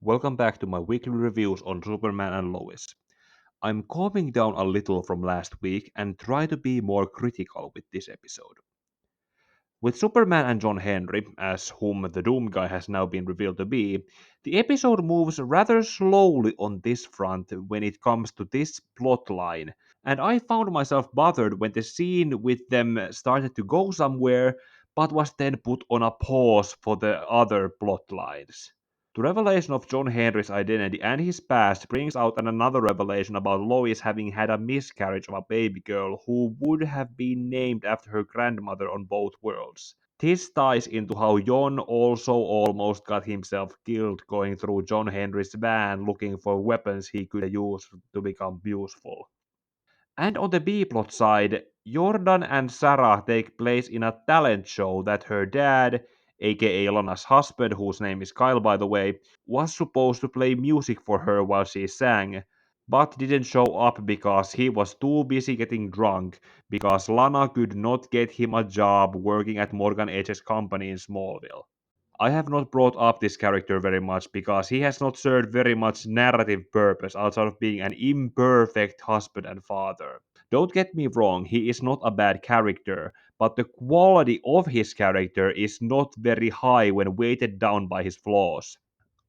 Welcome back to my weekly reviews on Superman and Lois. I'm calming down a little from last week and try to be more critical with this episode. With Superman and John Henry, as whom the Doom Guy has now been revealed to be, the episode moves rather slowly on this front when it comes to this plot line, and I found myself bothered when the scene with them started to go somewhere but was then put on a pause for the other plot lines. The revelation of John Henry's identity and his past brings out another revelation about Lois having had a miscarriage of a baby girl who would have been named after her grandmother on both worlds. This ties into how John also almost got himself killed going through John Henry's van looking for weapons he could use to become useful. And on the B-plot side, Jordan and Sarah take place in a talent show that her dad, aka Lana's husband, whose name is Kyle by the way, was supposed to play music for her while she sang, but didn't show up because he was too busy getting drunk, because Lana could not get him a job working at Morgan Edge's company in Smallville. I have not brought up this character very much because he has not served very much narrative purpose outside of being an imperfect husband and father. Don't get me wrong, he is not a bad character, but the quality of his character is not very high when weighted down by his flaws.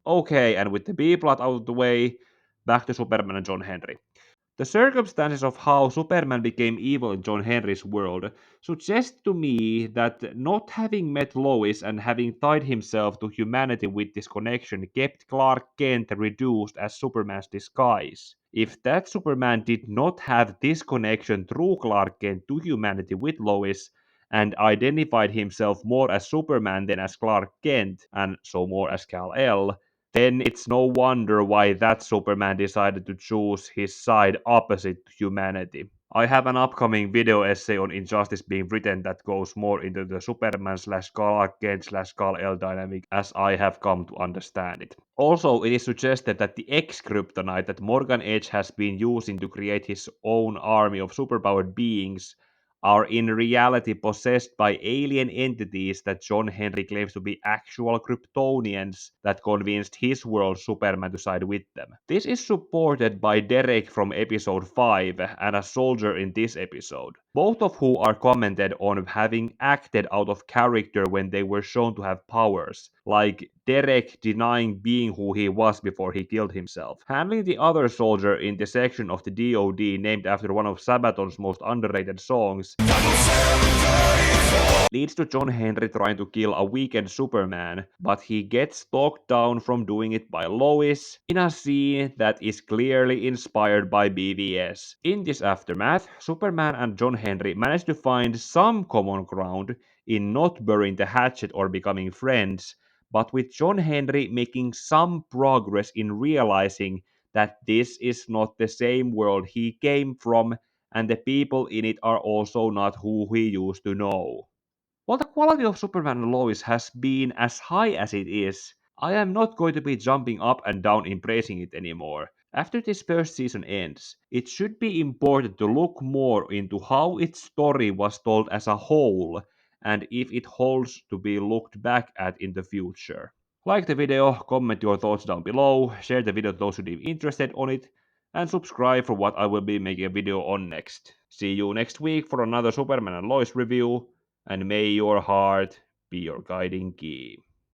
Okay, and with the B plot out of the way, back to Superman and John Henry. The circumstances of how Superman became evil in John Henry's world suggest to me that not having met Lois and having tied himself to humanity with this connection kept Clark Kent reduced as Superman's disguise. If that Superman did not have this connection through Clark Kent to humanity with Lois, and identified himself more as Superman than as Clark Kent, and so more as Kal-El, then it's no wonder why that Superman decided to choose his side opposite to humanity. I have an upcoming video essay on Injustice being written that goes more into the Superman slash Clark Kent slash Kal-El dynamic as I have come to understand it. Also, it is suggested that the X-Kryptonite that Morgan Edge has been using to create his own army of superpowered beings are in reality possessed by alien entities that John Henry claims to be actual Kryptonians that convinced his world Superman to side with them. This is supported by Derek from episode 5 and a soldier in this episode, both of who are commented on having acted out of character when they were shown to have powers, like Derek denying being who he was before he killed himself. Handling the other soldier in the section of the DoD named after one of Sabaton's most underrated songs leads to John Henry trying to kill a weakened Superman, but he gets talked down from doing it by Lois in a scene that is clearly inspired by BVS. In this aftermath, Superman and John Henry manage to find some common ground in not burying the hatchet or becoming friends, but with John Henry making some progress in realizing that this is not the same world he came from and the people in it are also not who he used to know. While the quality of Superman and Lois has been as high as it is, I am not going to be jumping up and down in praising it anymore. After this first season ends, it should be important to look more into how its story was told as a whole and if it holds to be looked back at in the future. Like the video, comment your thoughts down below, share the video to those who are interested on it, and subscribe for what I will be making a video on next. See you next week for another Superman and Lois review, and may your heart be your guiding key.